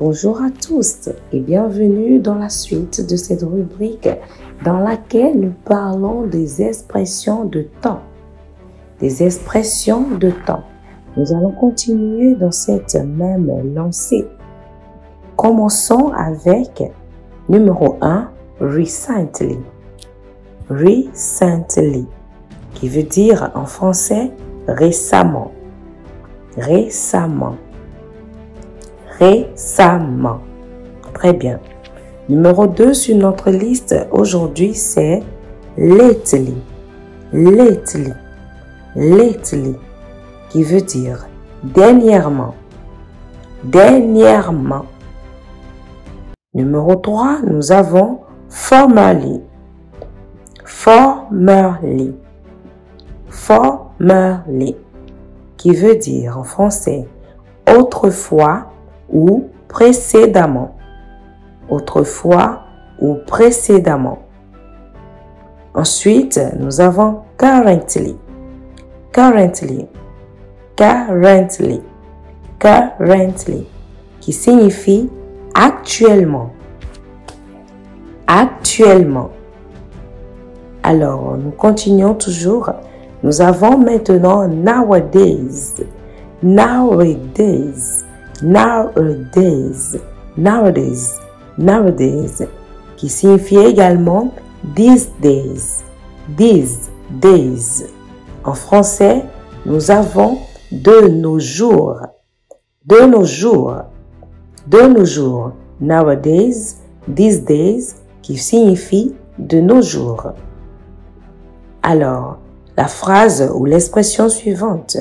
Bonjour à tous et bienvenue dans la suite de cette rubrique dans laquelle nous parlons des expressions de temps. Des expressions de temps. Nous allons continuer dans cette même lancée. Commençons avec numéro 1, recently. Recently, qui veut dire en français récemment. Récemment. Récemment. Très bien. Numéro 2 sur notre liste aujourd'hui, c'est lately. Lately. Lately, qui veut dire dernièrement. Dernièrement. Numéro 3, nous avons formerly. Formerly. Formerly, qui veut dire en français autrefois ou précédemment. Autrefois ou précédemment. Ensuite, nous avons currently. Currently. Currently. Currently, qui signifie actuellement. Actuellement. Alors, nous continuons toujours. Nous avons maintenant nowadays. Nowadays. Nowadays. Nowadays. Nowadays, qui signifie également these days. These days. En français, nous avons de nos jours. De nos jours. De nos jours. Nowadays, these days, qui signifie de nos jours. Alors, la phrase ou l'expression suivante.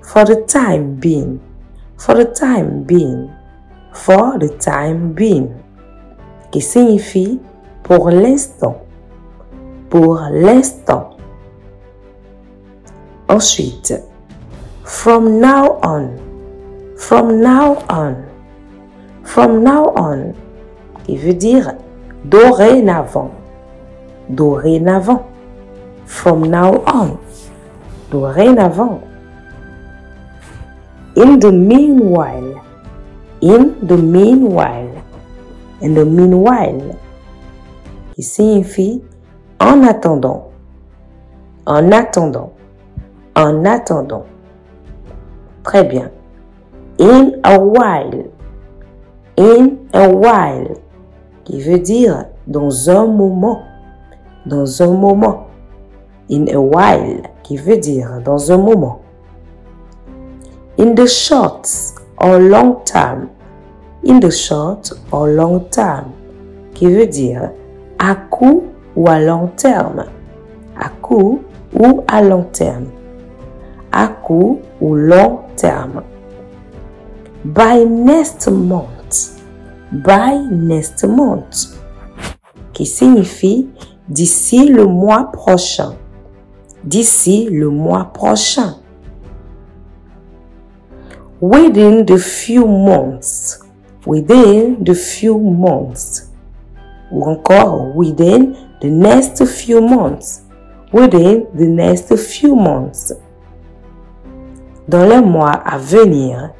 For the time being. For the time being. For the time being. Qui signifie pour l'instant. Pour l'instant. Ensuite, from now on. From now on. From now on. Qui veut dire dorénavant. Dorénavant. From now on. Dorénavant. In the meanwhile. In the meanwhile. In the meanwhile. Qui signifie en attendant. En attendant. En attendant. Très bien. In a while. In a while. Qui veut dire dans un moment. Dans un moment. In a while, qui veut dire dans un moment. In the short or long term. In the short or long term, qui veut dire à court ou à long terme. À court ou à long terme. À court ou long terme. By next month. By next month, qui signifie d'ici le mois prochain. D'ici le mois prochain. Within the few months. Within the few months. Ou encore within the next few months. Within the next few months. Dans les mois à venir.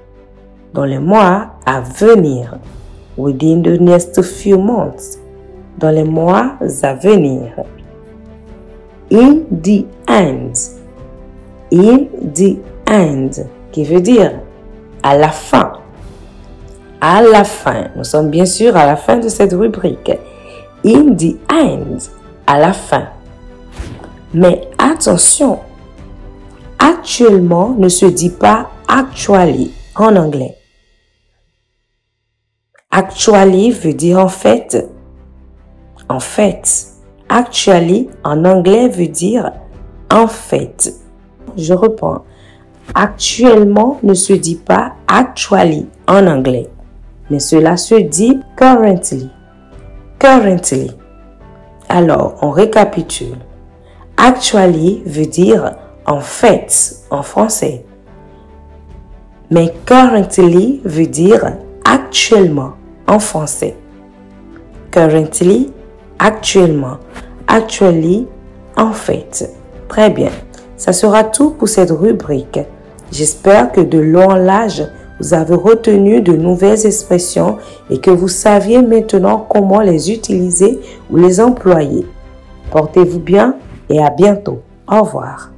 Dans les mois à venir. Within the next few months. Dans les mois à venir. In the end. In the end, qui veut dire à la fin. À la fin. Nous sommes bien sûr à la fin de cette rubrique. In the end, à la fin. Mais attention, actuellement ne se dit pas actually en anglais. Actually veut dire en fait. En fait. Actually, en anglais, veut dire en fait. Je reprends. Actuellement ne se dit pas actually en anglais, mais cela se dit currently. Currently. Alors, on récapitule. Actually veut dire en fait en français. Mais currently veut dire actuellement en français. Currently, actuellement. Actually, en fait. Très bien. Ça sera tout pour cette rubrique. J'espère que de long en large, vous avez retenu de nouvelles expressions et que vous saviez maintenant comment les utiliser ou les employer. Portez-vous bien et à bientôt. Au revoir.